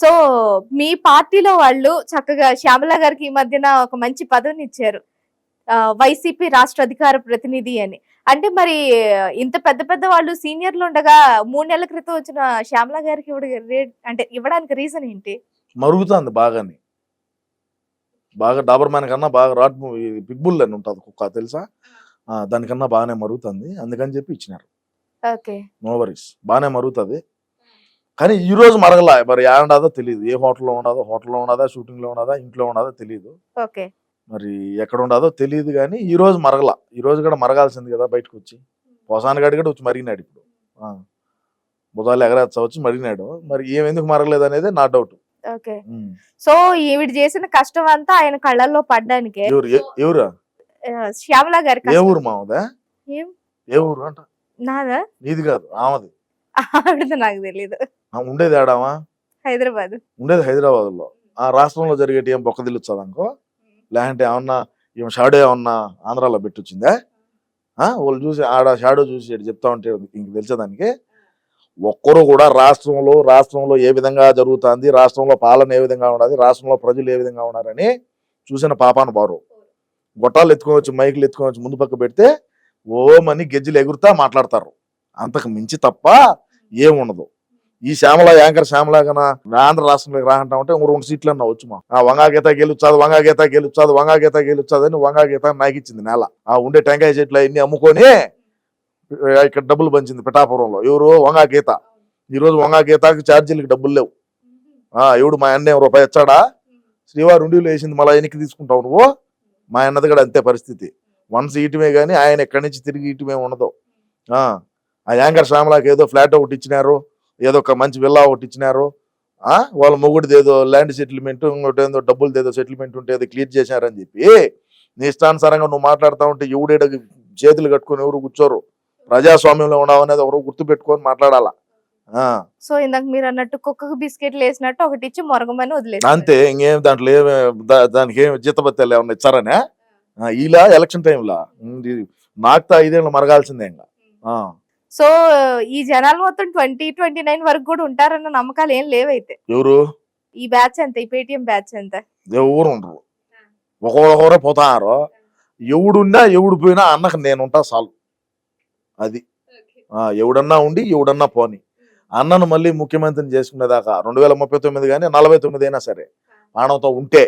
So మీ పార్టీలో వాళ్ళు చక్కగా శ్యామల గారికి ఈ మధ్యన ఒక మంచి పదవిని ఇచ్చారు. వైసీపీ రాష్ట్ర అధికార ప్రతినిధి అని. అంటే మరి ఇంత పెద్ద పెద్ద వాళ్ళు సీనియర్లు ఉండగా 3 నెలల క్రితం వచ్చిన శ్యామల గారికి అంటే ఇవ్వడానికి రీజన్ ఏంటి? మరుగుతుంది బాగాని. బాగా డాబర్ మ్యాన్ కన్నా బాగా పిగ్ బుల్ అని ఉంటుంది కుక్క తెలుసా? దానికన్నా బాగానే మరుగుతుంది. అందుకని చెప్పి ఇచ్చినారు. ఓకే. No worries. బాగానే మరుగుతుంది. కానీ ఈ రోజు మరగలా. మరి ఏడుండదో తెలియదు. ఏ హోటల్లో ఉండదా, షూటింగ్లో ఉండదా, ఇంట్లో ఉండదో తెలియదు. ఓకే. మరి ఎక్కడ ఉండదో తెలియదు కానీ ఈ రోజు మరగలా. ఈ రోజు కూడా మరగాల్సింది కదా బయటకు వచ్చి. పోసాని గడి కూడా వచ్చి మరిగినాడు ఇప్పుడు. బుధాలు ఎగరేచ్చ వచ్చి మరిగినాడు. మరి ఏమెందుకు మరగలేదు అనేది నా డౌట్. ఓకే. సో ఈవిడ చేసిన కష్టం అంతా ఆయన కళ్ళల్లో పడ్డానికే. ఎవరు? శ్యామల గారి. ఏ ఊరు మామదా? ఏ ఊరు అంట? నాదా? నీది కాదు, ఆమెది. ఆవిడది నాకు తెలీదు. ఉండేది ఆడామా? హైదరాబాద్. ఉండేది హైదరాబాద్ లో. ఆ రాష్ట్రంలో జరిగేటి ఏం బొక్క తెలుస్తుంది అనుకో. లేదంటే ఏమన్నా ఏమో షాడో ఏమన్నా ఆంధ్రాలో పెట్టొచ్చిందా? వాళ్ళు చూసి ఆడ షాడో చూసి చెప్తా ఉంటే ఇంక తెలిసేదానికి. ఒక్కరు కూడా రాష్ట్రంలో ఏ విధంగా జరుగుతుంది, రాష్ట్రంలో పాలన ఏ విధంగా ఉన్నది, రాష్ట్రంలో ప్రజలు ఏ విధంగా ఉన్నారని చూసిన పాపాను బారు. గొట్టాలు ఎత్తుకోవచ్చు, మైకులు ఎత్తుకోవచ్చు, ముందు పక్క పెడితే ఓమని గెజ్జలు ఎగురుతా మాట్లాడతారు. అంతకు మించి తప్ప ఏముండదు. ఈ యాంకర్ శ్యామల కన్నా ఆంధ్ర రాష్ట్రంలోకి రాంటా ఉంటే 2 సీట్లు అన్నా వచ్చు. మా వంగాగీత గెలుచాదు అని వంగాగీత నాకు ఇచ్చింది నేల. ఉండే టెంకాయ చెట్లు అవన్నీ అమ్ముకొని ఇక్కడ డబ్బులు పంచింది పిఠాపురంలో. ఎవరు? వంగాగీత. ఈ రోజు వంగాగీతకి ఛార్జీలకి డబ్బులు లేవు. ఎవడు మా అన్న రూపాయి ఇచ్చాడా? శ్రీవారి ఉండిలో వేసింది మళ్ళీ వెనక్కి తీసుకుంటావు నువ్వు. మా అన్నది కూడా అంతే పరిస్థితి. వన్స్ ఇయటమే కానీ ఆయన ఎక్కడి నుంచి తిరిగి ఇయటమే ఉండదు. ఆ యాంకర్ శ్యామలకి ఏదో ఫ్లాట్ ఒకటి ఇచ్చినారు, ఏదో ఒక మంచి విల్లా ఒకటి ఇచ్చినారు. వాళ్ళ మొగుడిది ఏదో ల్యాండ్ సెటిల్మెంట్, ఇంకోటి ఏదో డబ్బులది ఏదో సెటిల్మెంట్ ఉంటే ఏదో క్లియర్ చేశారని చెప్పి నీ ఇష్టానుసారంగా నువ్వు మాట్లాడుతూ ఉంటే ఎవడేడ చేతులు కట్టుకొని ఎవరు కూర్చోరు. ప్రజాస్వామ్యంలో ఉన్నావు అనేది ఎవరు గుర్తు పెట్టుకొని మాట్లాడాలా. సో ఇందాక మీరు అన్నట్టు కుక్కకు బిస్కెట్లు వేసినట్టు ఒకటి ఇచ్చి మొరగమని వదిలేదు అంతే. ఇంకేం దాంట్లో దానికి ఏం జీతబత్తాలు ఏమన్నా ఇచ్చారనే? ఇలా ఎలక్షన్ టైంలో నాకుతా 5 ఏళ్ళు మరగాల్సిందే ఇంకా. సో ఈ జనాలు మొత్తం 2029 వరకు కూడా ఉంటారన్న నమ్మకాలు ఏం లేవైతే. ఎవరు? ఈ బ్యాచ్ ఎంత, ఈ పేటిఎం బ్యాచ్ ఎంత? ఎవరు ఉండరు, ఒక్కొక్కరే పోతారు. ఎవడున్నా ఎవడు పోయినా అన్నకు నేనుంటా చాలు. అది ఎవడన్నా ఉండి ఎవడన్నా పోని. అన్నను మళ్ళీ ముఖ్యమంత్రిని చేసుకునేదాకా 2039 కానీ 49 అయినా సరే ప్రాణంతో ఉంటే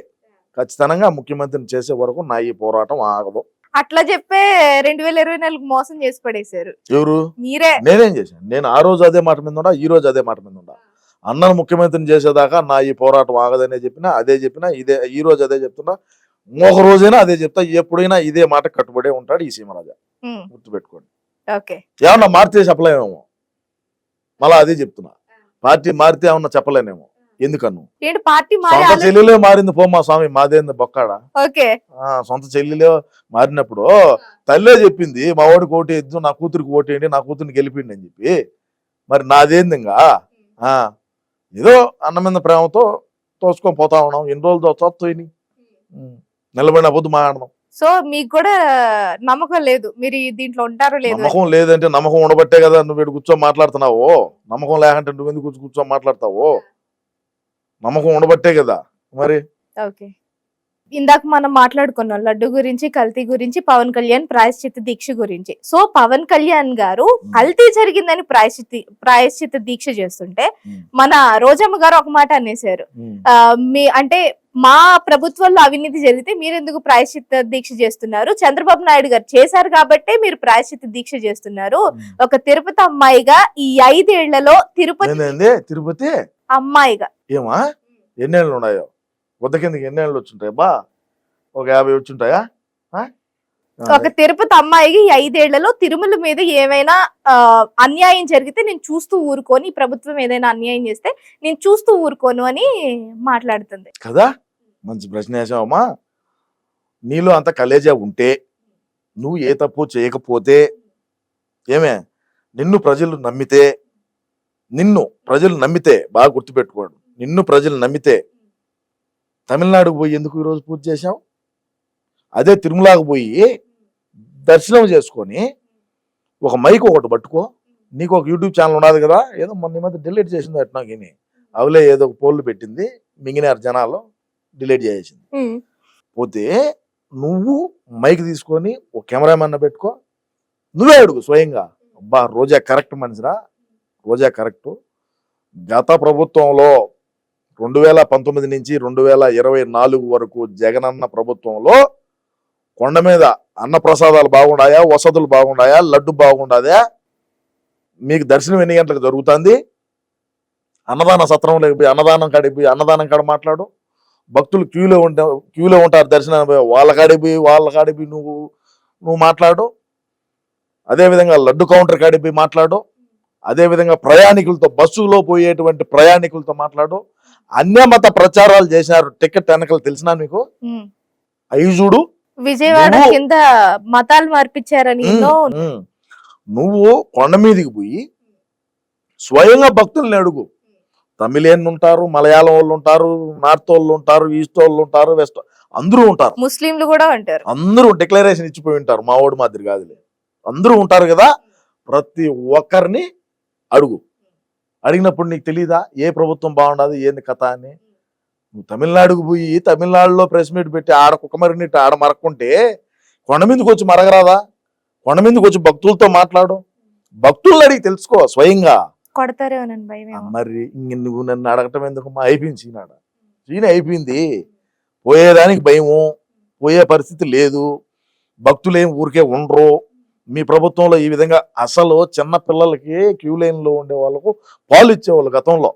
ఖచ్చితంగా ముఖ్యమంత్రిని చేసే వరకు నా ఈ పోరాటం ఆగదు. అట్లా చెప్పే 2024 మోసం చేసి పడేశారు. ఎవరు? మీరే. నేనేం చేశాను? నేను ఆ రోజు అదే మాట మీద ఉండా, ఈ రోజు అదే మాట మీద ఉండా. అన్నను ముఖ్యమంత్రిని చేసేదాకా నా ఈ పోరాటం ఆగదనే చెప్పినా, ఇదే ఈ రోజు అదే చెప్తున్నా. ఒక రోజైనా అదే చెప్తా. ఎప్పుడైనా ఇదే మాట కట్టుబడే ఉంటాడు ఈ సీమరాజా. గుర్తుపెట్టుకోండి. ఏమన్నా మారితే చెప్పలేమేమో, మళ్ళా అదే చెప్తున్నా. పార్టీ మారితే ఏమన్నా చెప్పలేనేమో. ఎందుకన్ను సొంత చెల్లెలే మారింది పోమా స్వామి, మాదేంది బొక్కాడా? సొంత చెల్లెలే మారినప్పుడు తల్లే చెప్పింది మా వాడికి ఓటేద్దు, నా కూతురికి ఓటేయండి, నా కూతురిని గెలిపిండి అని చెప్పి. మరి నాదేంది ఇంకా? ఏదో అన్న మీద ప్రేమతో తోసుకొని పోతా ఉన్నాం. ఎన్ని రోజులు తోస్తాయి నిలబడిన పొద్దు మాట్లాడదాం. సో మీకు కూడా నమ్మకం లేదు మీరు దీంట్లో ఉంటారో లేదు? నమ్మకం లేదంటే నమ్మకం ఉండబట్టే కదా నువ్వు కూర్చొని మాట్లాడుతున్నావు. నమ్మకం లేకంటే నువ్వెందుకు కూర్చొని మాట్లాడతావు? నమ్మకం ఉండబట్టే కదా మరి. ఓకే. ఇందాక మనం మాట్లాడుకున్నాం లడ్డు గురించి, కల్తీ గురించి, పవన్ కళ్యాణ్ ప్రాయశ్చిత్త దీక్ష గురించి. సో పవన్ కళ్యాణ్ గారు కల్తీ జరిగిందని ప్రాయశ్చిత్త దీక్ష చేస్తుంటే మన రోజమ్మ గారు ఒక మాట అనేసారు. అంటే మా ప్రభుత్వంలో అవినీతి జరిగితే మీరెందుకు ప్రాయశ్చిత్త దీక్ష చేస్తున్నారు? చంద్రబాబు నాయుడు గారు చేశారు కాబట్టే మీరు ప్రాయశ్చిత్త దీక్ష చేస్తున్నారు. ఒక తిరుపతి అమ్మాయిగా ఈ 5 ఏళ్లలో తిరుపతి అమ్మాయిగా ఏమా ఎన్నేళ్ళు ఉన్నాయో? వద్ద కిందకి ఎన్నేళ్ళు వచ్చుంటాయి బా? ఒక 50 వచ్చుంటాయా? ఒక తిరుపతి అమ్మాయికి 5 ఏళ్లలో తిరుమల మీద ఏమైనా అన్యాయం జరిగితే నేను చూస్తూ ఊరుకోని, ప్రభుత్వం ఏదైనా అన్యాయం చేస్తే నేను చూస్తూ ఊరుకోను అని మాట్లాడుతుంది కదా. మంచి ప్రశ్న వేసావమ్మా. నీలో అంత కలేజా ఉంటే, నువ్వు ఏ తప్పు చేయకపోతే, నిన్ను ప్రజలు నమ్మితే బాగా గుర్తుపెట్టుకోండి, నిన్ను ప్రజలు నమ్మితే తమిళనాడుకు పోయి ఎందుకు ఈరోజు పూజ చేశావు? అదే తిరుమలకు పోయి దర్శనం చేసుకొని ఒక మైక్ ఒకటి పట్టుకో. నీకు ఒక యూట్యూబ్ ఛానల్ ఉన్నది కదా, ఏదో మొన్న మధ్య డిలీట్ చేసింది అట్నాగిని. అవలే ఏదో ఒక పోల్లు పెట్టింది, మింగినారు జనాలు, డిలీట్ చేసేసింది. ఉమ్. పోతే నువ్వు మైక్ తీసుకొని ఒక కెమెరామెన్ పెట్టుకో, నువ్వే అడుగు స్వయంగా. అబ్బా రోజా కరెక్ట్ మనిషిరా, రోజా కరెక్ట్. గత ప్రభుత్వంలో 2019 నుంచి 2024 వరకు జగనన్న ప్రభుత్వంలో కొండ మీద అన్న ప్రసాదాలు బాగుండాయా, వసతులు బాగుండాయా, లడ్డు బాగుండాదా, మీకు దర్శనం ఎన్ని గంటలకు జరుగుతుంది, అన్నదాన సత్రం లేకపోయి అన్నదానం కాడికి పోయి అన్నదానం కాడ మాట్లాడు, భక్తులు క్యూలో ఉంటారు దర్శనం, వాళ్ళ కాడికి పోయి నువ్వు మాట్లాడు, అదేవిధంగా లడ్డు కౌంటర్ కాడికి పోయి మాట్లాడు, అదేవిధంగా ప్రయాణికులతో బస్సులో పోయేటువంటి ప్రయాణికులతో మాట్లాడు. అన్యమత ప్రచారాలు చేశారు, టికెట్ వెనకలు తెలిసినా మీకు? ఉమ్. అవి చూడు. విజయవాడ నువ్వు- కింద మతాలు మార్పించారని ఎన్నో నువ్వు కొండ మీదకి పోయి స్వయంగా భక్తుల్ని అడుగు. తమిళియన్ ఉంటారు, మలయాళం వాళ్ళు ఉంటారు, నార్త్ వాళ్ళు ఉంటారు, ఈస్ట్ వాళ్ళు ఉంటారు, వెస్ట్ అందరూ ఉంటారు. ముస్లింలు కూడా అంటారు. అందరూ డిక్లరేషన్ ఇచ్చిపోయి ఉంటారు, మా ఓడి మాదిరి కాదులే, అందరూ ఉంటారు కదా. ప్రతి ఒక్కరిని అడుగు. అడిగినప్పుడు నీకు తెలీదా ఏ ప్రభుత్వం బాగుండదు ఏంది కథ అని? నువ్వు తమిళనాడుకు పోయి తమిళనాడులో ప్రెస్ మీట్ పెట్టి ఆడ కుక్కమరినట్టు ఆడ మరక్కుంటే కొండ మీదకి వచ్చి మరగరాదా? కొండ మీదకి వచ్చి భక్తులతో మాట్లాడు, భక్తులను అడిగి తెలుసుకో స్వయంగా. కొడతారేమోనని భయం ఏమో. మరి ఇంక నువ్వు నన్ను అడగటం ఎందుకు? అయిపోయింది సీన్ అయిపోయింది. పోయేదానికి భయము, పోయే పరిస్థితి లేదు, భక్తులు ఏం ఊరికే ఉండరు. మీ ప్రభుత్వంలో ఈ విధంగా అసలు చిన్న పిల్లలకి క్యూ లైన్లో ఉండే వాళ్ళకు పాలు ఇచ్చేవాళ్ళు గతంలో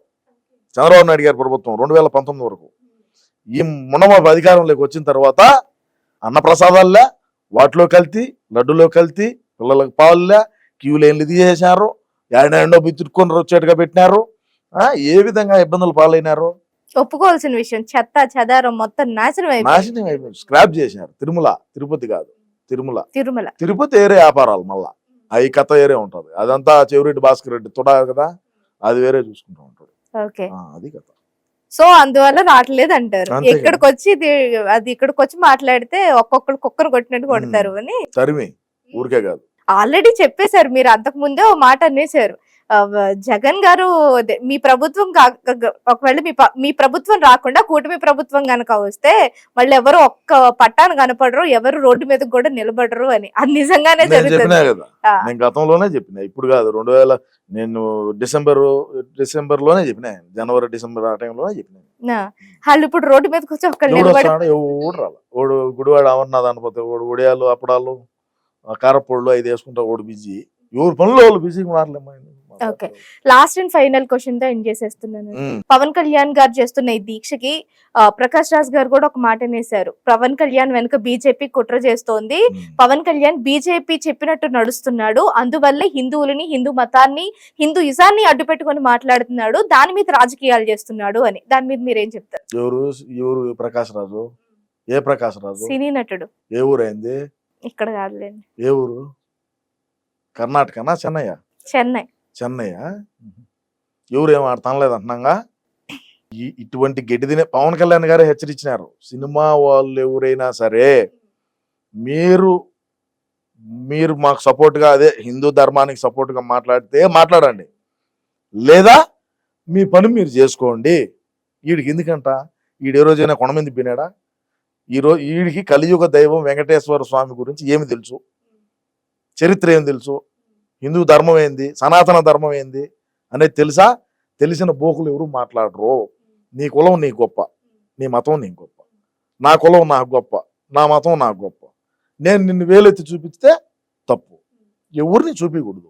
చంద్రబాబు నాయుడు గారి ప్రభుత్వం 2019 వరకు. ఈ మునమ అధికారంలోకి వచ్చిన తర్వాత అన్నప్రసాదాలే, వాటిలో కల్తీ, లడ్డులో కల్తీ, పిల్లలకు పాలులే, క్యూ లైన్లు తీసేశారు, ఏడో బిత్తుకొని వచ్చేట్టుగా పెట్టినారు. ఏ విధంగా ఇబ్బందులు పాలైనారు ఒప్పుకోవాల్సిన విషయం. చెత్త చెదారం మొత్తం నాశనం అయిపోయింది. స్క్రాప్ చేసినారు. తిరుపతి కాదు, తిరుమల తిరుపతి ఏరే వ్యాపారాలు, మళ్ళా అవి కథ ఏరే ఉంటది. అదంతా చెవిరెడ్డి భాస్కర్ రెడ్డి తుడా కదా, అది వేరే చూసుకుంటూ ఉంటాడు. ఓకే. అది కథ. సో అందువల్ల రావట్లేదు అంటారు. అంతే కదా. ఇక్కడికి వచ్చి మాట్లాడితే ఒక్కొక్కరు కుక్కరు కొట్టినట్టు కొడతారు అని తరిమి ఊరికే కాదు. ఆల్రెడీ చెప్పేశారు మీరు. అంతకు ముందే ఓ మాట అనేసారు. జగన్ గారు మీ ప్రభుత్వం ఒకవేళ మీ ప్రభుత్వం రాకుండా కూటమి ప్రభుత్వం గనక వస్తే మళ్ళీ ఎవరు ఒక్క పట్టాను కనపడరు, ఎవరు రోడ్డు మీద కూడా నిలబడరు అని. అది నిజంగానే నేను చెప్పినా జరుగుతుంది. కదా, నేను గతంలోనే చెప్పిన, ఇప్పుడు కాదు. 2000 నేను డిసెంబర్లోనే చెప్పిన, జనవరి డిసెంబర్ ఆ టైంలోనే చెప్పిన. వాళ్ళు ఇప్పుడు రోడ్డు మీదకి వచ్చి ఒక్కళ్ళు ఎవడు నిలబడి వస్తాడు? ఎవడు రాల. ఓడు గుడివాడ అమర్నాథ్ అనిపోతే ఓడు ఒడియాలు, అప్పడాలు, కారపొళ్ళు అవి వేసుకుంటా ఓడు బిజీ. ఎవరు పనులు వాళ్ళు బిజీగా మారలేమ్మా. Okay. Last and final question తో ఎండ్ చేసేస్తున్నాను. పవన్ కళ్యాణ్ గారు చేస్తున్న ఈ దీక్షకి ప్రకాష్ రాజ్ గారు కూడా ఒక మాట అనేసారు. పవన్ కళ్యాణ్ వెనుక బీజేపీ కుట్ర చేస్తోంది, పవన్ కళ్యాణ్ బీజేపీ చెప్పినట్టు నడుస్తున్నాడు, అందువల్లే హిందువులని, హిందూ మతాన్ని, హిందూయిజాన్ని అడ్డు పెట్టుకొని మాట్లాడుతున్నాడు, దాని మీద రాజకీయాలు చేస్తున్నాడు అని. దాని మీద మీరేం చెప్తారు? ఎవరు ప్రకాష్ రాజు? ఏ ప్రకాష్ రాజు? సినీ నటుడు. ఏ ఊరైంది? ఇక్కడ కాదులేండి. ఏ ఊరు? కర్ణాటకనా? చెన్నై. ఎవరేం ఆడతానలేదు అంటున్నాగా. ఇటువంటి గడ్డి తినే పవన్ కళ్యాణ్ గారే హెచ్చరించినారు. సినిమా వాళ్ళు ఎవరైనా సరే మీరు మాకు సపోర్ట్గా, అదే హిందూ ధర్మానికి సపోర్ట్గా మాట్లాడండి, లేదా మీ పని మీరు చేసుకోండి. వీడికి ఎందుకంట? వీడు ఏ రోజైనా కొండ మీద పోయినాడా? వీడికి కలియుగ దైవం వెంకటేశ్వర స్వామి గురించి ఏమి తెలుసు? చరిత్ర ఏం తెలుసు? హిందూ ధర్మం ఏంది, సనాతన ధర్మం ఏంది అనేది తెలుసా? తెలిసిన బోకులు ఎవరు మాట్లాడరు. నీ కులం నీ గొప్ప, నీ మతం నీ గొప్ప, నా కులం నాకు గొప్ప, నా మతం నాకు గొప్ప. నేను నిన్ను వేలెత్తి చూపిస్తే తప్పు. ఎవరిని చూపించకూడదు.